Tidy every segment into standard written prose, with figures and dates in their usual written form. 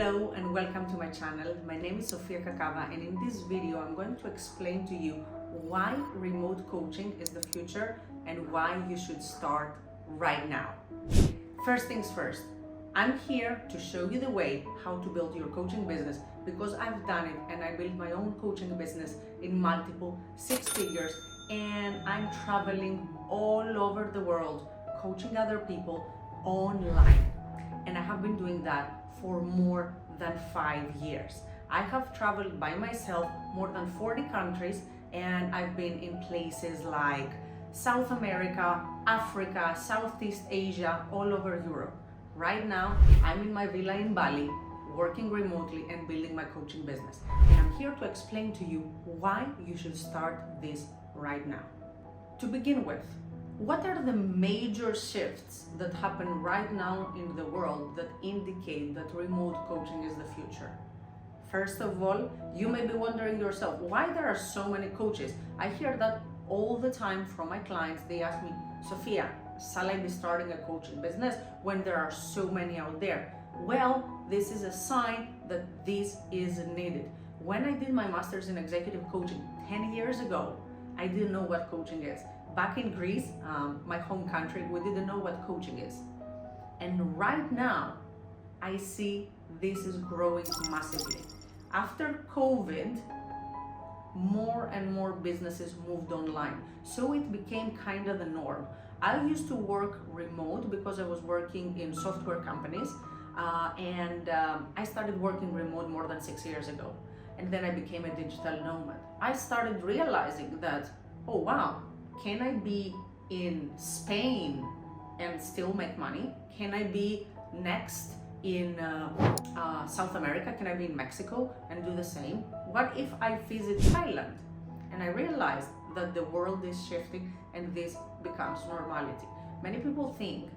Hello and welcome to my channel. My name is Sofia Kakava, and in this video I'm going to explain to you why remote coaching is the future and why you should start right now. First things first, I'm here to show you the way how to build your coaching business because I've done it and I built my own coaching business in multiple six figures, and I'm traveling all over the world coaching other people online. And I have been doing that for more than 5 years. I have traveled by myself more than 40 countries, and I've been in places like South America, Africa, Southeast Asia, all over Europe. Right now, I'm in my villa in Bali, working remotely and building my coaching business. And I'm here to explain to you why you should start this right now. To begin with, what are the major shifts that happen right now in the world that indicate that remote coaching is the future? First of all, you may be wondering yourself, why there are so many coaches? I hear that all the time from my clients. They ask me, Sofia, shall I be starting a coaching business when there are so many out there? Well, this is a sign that this is needed. When I did my master's in executive coaching 10 years ago, I didn't know what coaching is. Back in Greece, my home country, we didn't know what coaching is. And right now, I see this is growing massively. After COVID, more and more businesses moved online. So it became kind of the norm. I used to work remote because I was working in software companies, and I started working remote more than 6 years ago. And then I became a digital nomad. I started realizing that, oh wow, can I be in Spain and still make money? Can I be next in South America? Can I be in Mexico and do the same? What if I visit Thailand? And I realized that the world is shifting and this becomes normality. Many people think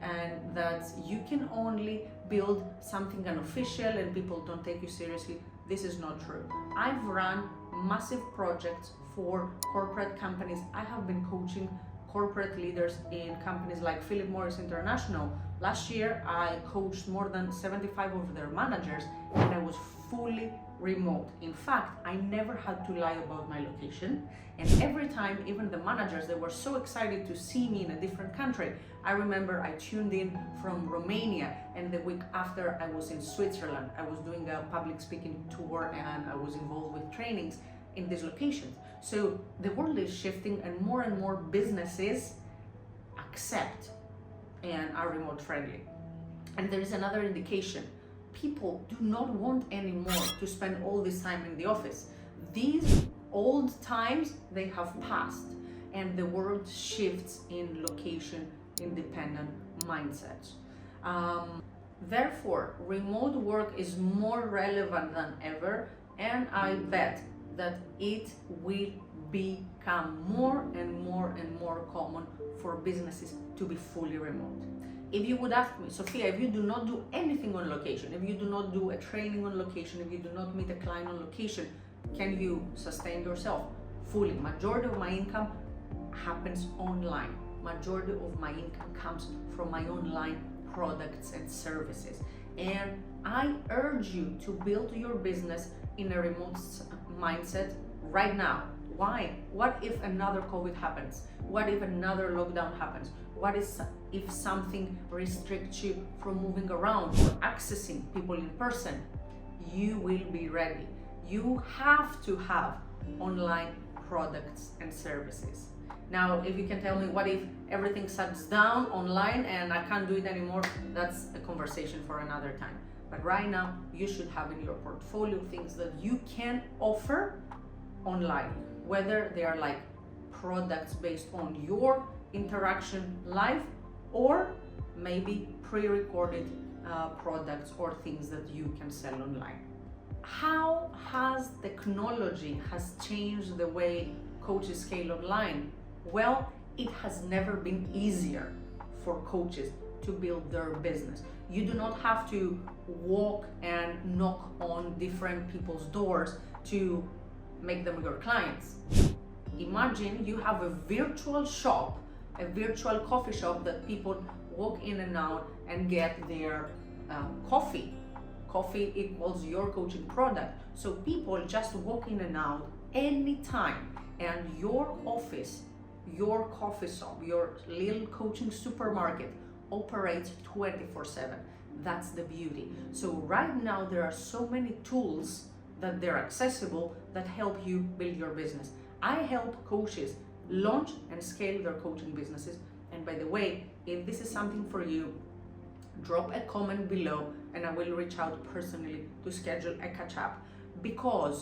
that you can only build something unofficial and people don't take you seriously. This is not true. I've run massive projects for corporate companies. I have been coaching corporate leaders in companies like Philip Morris International. Last year, I coached more than 75 of their managers, and I was fully remote. In fact, I never had to lie about my location. And every time, even the managers, they were so excited to see me in a different country. I remember I tuned in from Romania, and the week after I was in Switzerland. I was doing a public speaking tour and I was involved with trainings in these locations. So the world is shifting and more businesses accept and are remote friendly. And there is another indication. People do not want anymore to spend all this time in the office. These old times, they have passed, and the world shifts in location independent mindsets. Therefore, remote work is more relevant than ever, and I bet that it will become more and more common for businesses to be fully remote. If you would ask me, Sofia, if you do not do anything on location, if you do not do a training on location, if you do not meet a client on location, can you sustain yourself fully? Majority of my income happens online. Majority of my income comes from my online products and services. And I urge you to build your business in a remote mindset right now. Why? What if another COVID happens? What if another lockdown happens? What if something restricts you from moving around or accessing people in person? You will be ready. You have to have online products and services. Now, if you can tell me, what if everything shuts down online and I can't do it anymore? That's a conversation for another time. But right now, you should have in your portfolio things that you can offer online, whether they are like products based on your interaction live, or maybe pre-recorded products or things that you can sell online. How has technology changed the way coaches scale online? Well, it has never been easier for coaches to build their business. You do not have to walk and knock on different people's doors to make them your clients. Imagine you have a virtual shop, a virtual coffee shop that people walk in and out and get their coffee coffee equals your coaching product. So people just walk in and out anytime, and your office, your coffee shop, your little coaching supermarket operates 24/7. That's the beauty. So right now there are so many tools that they're accessible that help you build your business. I help coaches launch and scale their coaching businesses. And by the way, if this is something for you, drop a comment below and I will reach out personally to schedule a catch up. Because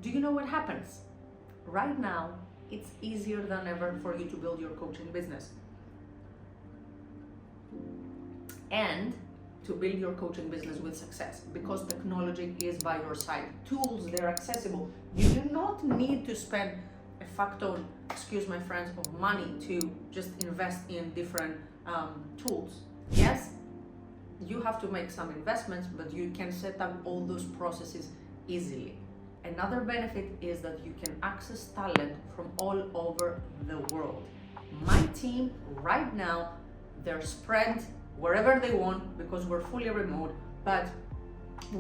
do you know what happens? Right now, it's easier than ever for you to build your coaching business. And to build your coaching business with success, because technology is by your side. Tools, they're accessible. You do not need to spend a fuck ton, excuse my friends, of money to just invest in different tools. Yes, you have to make some investments, but you can set up all those processes easily. Another benefit is that you can access talent from all over the world. My team right now, they're spread wherever they want because we're fully remote, but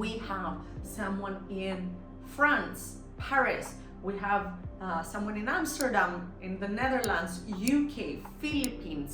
we have someone in France, Paris, we have someone in Amsterdam, in the Netherlands, UK, Philippines.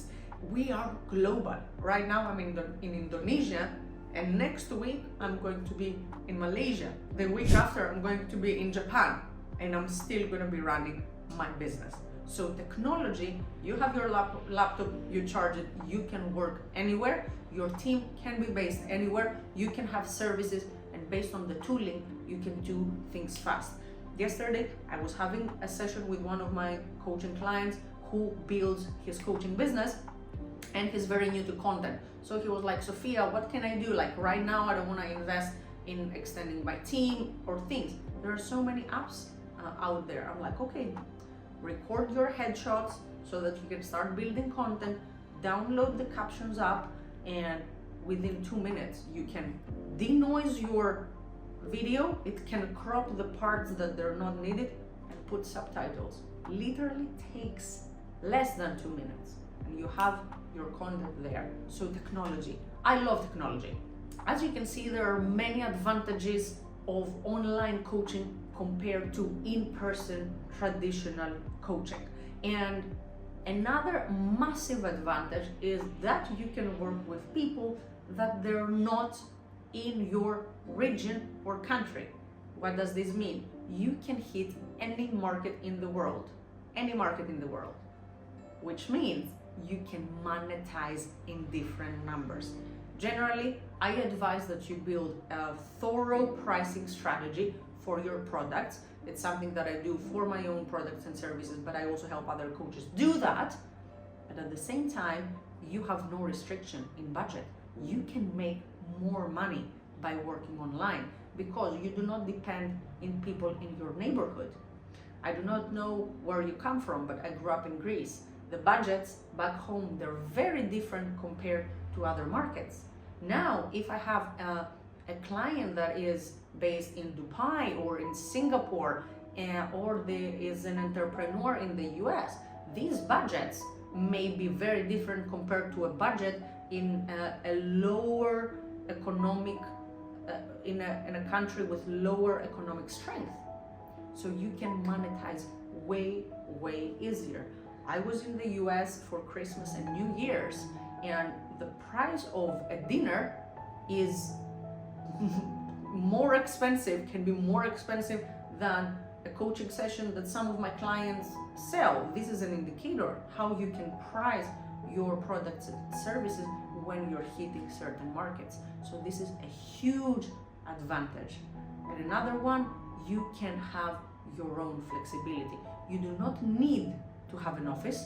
We are global. Right now I'm in Indonesia, and next week I'm going to be in Malaysia. The week after I'm going to be in Japan, and I'm still going to be running my business. So technology, you have your laptop, you charge it, you can work anywhere, your team can be based anywhere, you can have services, and based on the tooling, you can do things fast. Yesterday, I was having a session with one of my coaching clients who builds his coaching business, and he's very new to content. So he was like, Sophia, what can I do? Like right now, I don't want to invest in extending my team or things. There are so many apps out there. I'm like, okay, record your headshots so that you can start building content, download the captions app, and within 2 minutes, you can denoise your video, it can crop the parts that they're not needed and put subtitles. Literally takes less than 2 minutes and you have your content there. So technology, I love technology. As you can see, there are many advantages of online coaching compared to in-person traditional coaching. And another massive advantage is that you can work with people that they're not in your region or country. What does this mean? You can hit any market in the world, which means you can monetize in different numbers. Generally, I advise that you build a thorough pricing strategy for your products. It's something that I do for my own products and services, but I also help other coaches do that. But at the same time, you have no restriction in budget. You can make more money by working online because you do not depend on people in your neighborhood. I do not know where you come from, but I grew up in Greece. The budgets back home, they're very different compared to other markets. Now, if I have a client that is based in Dubai or in Singapore, or there is an entrepreneur in the US, these budgets may be very different compared to a budget in a lower economic, in a country with lower economic strength. So you can monetize way easier. I was in the US for Christmas and New Year's, and the price of a dinner is more expensive, can be more expensive than a coaching session that some of my clients sell. This is an indicator how you can price your products and services when you're hitting certain markets. So this is a huge advantage. And another one, you can have your own flexibility. You do not need to have an office.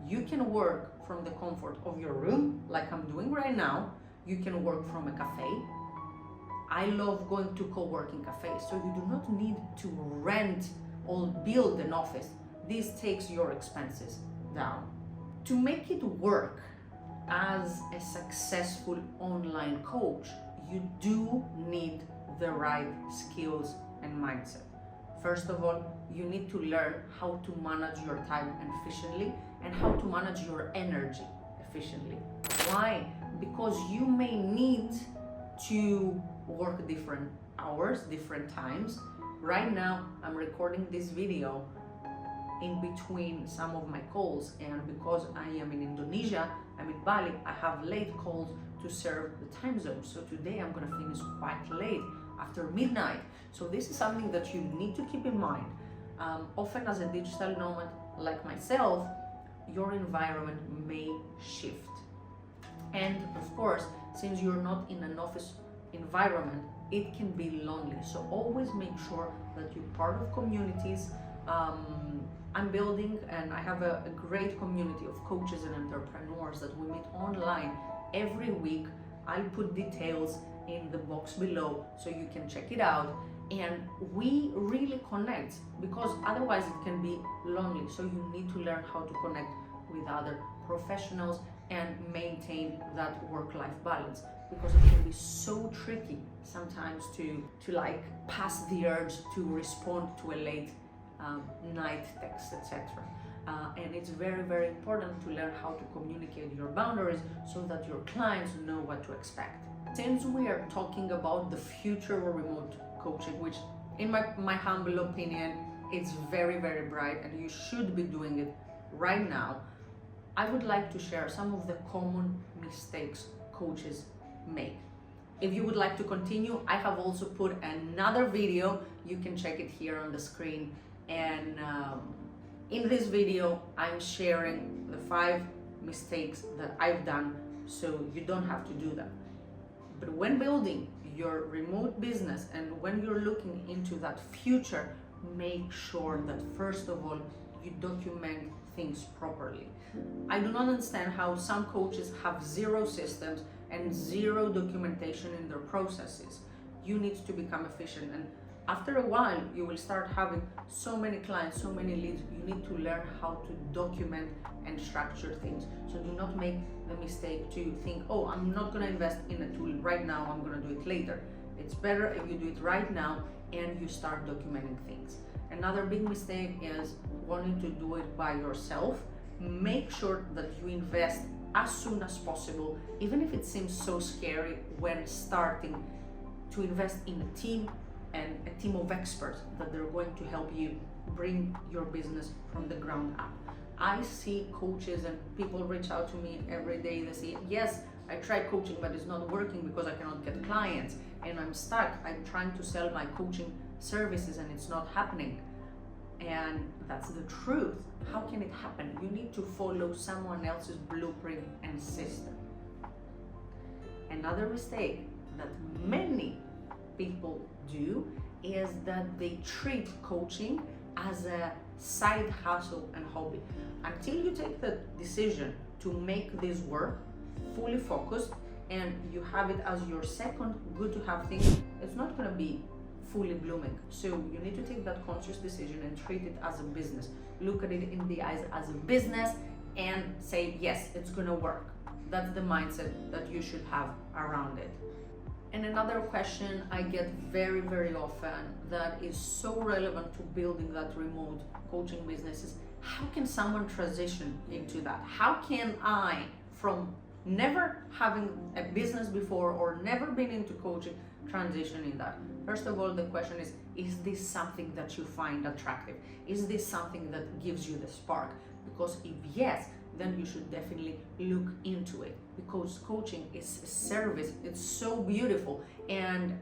You can work from the comfort of your room, like I'm doing right now. You can work from a cafe. I love going to co-working cafes, so you do not need to rent or build an office. This takes your expenses down. To make it work as a successful online coach, you do need the right skills and mindset. First of all, you need to learn how to manage your time efficiently and how to manage your energy efficiently. Why? Because you may need to work different hours, different times. Right now, I'm recording this video in between some of my calls, and because I am in Indonesia, I'm in Bali, I have late calls to serve the time zone. So today I'm gonna finish quite late, after midnight. So this is something that you need to keep in mind. Often as a digital nomad like myself, your environment may shift. And of course, since you're not in an office environment, it can be lonely. So always make sure that you're part of communities. I'm building, and I have a great community of coaches and entrepreneurs that we meet online every week. I'll put details in the box below so you can check it out. And we really connect, because otherwise it can be lonely. So you need to learn how to connect with other professionals and maintain that work-life balance, because it can be so tricky sometimes to like pass the urge to respond to a late night text, etc. And it's very, very important to learn how to communicate your boundaries so that your clients know what to expect. Since we are talking about the future of remote coaching, which in my humble opinion, it's very, very bright and you should be doing it right now, I would like to share some of the common mistakes coaches make. If you would like to continue, I have also put another video. You can check it here on the screen. And in this video, I'm sharing the 5 mistakes that I've done, so you don't have to do them. But when building your remote business and when you're looking into that future, make sure that first of all, you document things properly. I do not understand how some coaches have 0 systems and 0 documentation in their processes. You need to become efficient, and after a while, you will start having so many clients, so many leads. You need to learn how to document and structure things. So do not make the mistake to think, oh, I'm not gonna invest in a tool right now, I'm gonna do it later. It's better if you do it right now and you start documenting things. Another big mistake is wanting to do it by yourself. Make sure that you invest as soon as possible, even if it seems so scary when starting, to invest in a team and a team of experts that they're going to help you bring your business from the ground up. I see coaches and people reach out to me every day. They say, yes, I tried coaching, but it's not working because I cannot get clients and I'm stuck. I'm trying to sell my coaching services and it's not happening. And that's the truth. How can it happen? You need to follow someone else's blueprint and system. Another mistake that many people do is that they treat coaching as a side hustle and hobby. Until you take the decision to make this work fully focused and you have it as your second good to have thing, it's not going to be fully blooming. So you need to take that conscious decision and treat it as a business. Look at it in the eyes as a business and say, yes, it's going to work. That's the mindset that you should have around it. And another question I get very, very often that is so relevant to building that remote coaching business is, how can someone transition into that? How can I, from never having a business before or never been into coaching, transition in that? First of all, the question is this something that you find attractive? Is this something that gives you the spark? Because if yes, then you should definitely look into it, because coaching is a service. It's so beautiful and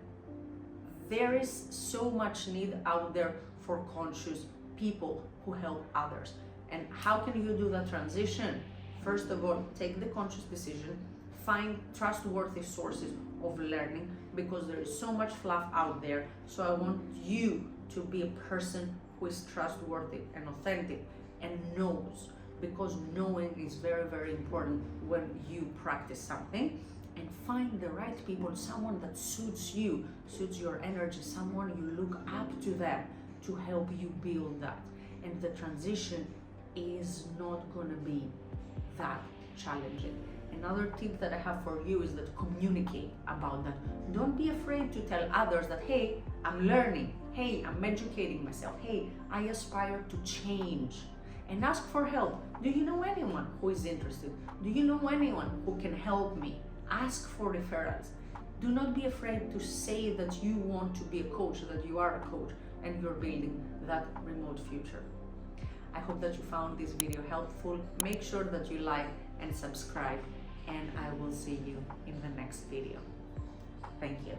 there is so much need out there for conscious people who help others. And how can you do that transition? First of all, take the conscious decision, find trustworthy sources of learning, because there is so much fluff out there. So I want you to be a person who is trustworthy and authentic and knows, because knowing is very, very important when you practice something. And find the right people, someone that suits you, suits your energy, someone you look up to them to help you build that. And the transition is not gonna be that challenging. Another tip that I have for you is that communicate about that. Don't be afraid to tell others that, hey, I'm learning, hey, I'm educating myself, hey, I aspire to change. And ask for help. Do you know anyone who is interested? Do you know anyone who can help me? Ask for referrals. Do not be afraid to say that you want to be a coach, that you are a coach, and you're building that remote future. I hope that you found this video helpful. Make sure that you like and subscribe, and I will see you in the next video. Thank you.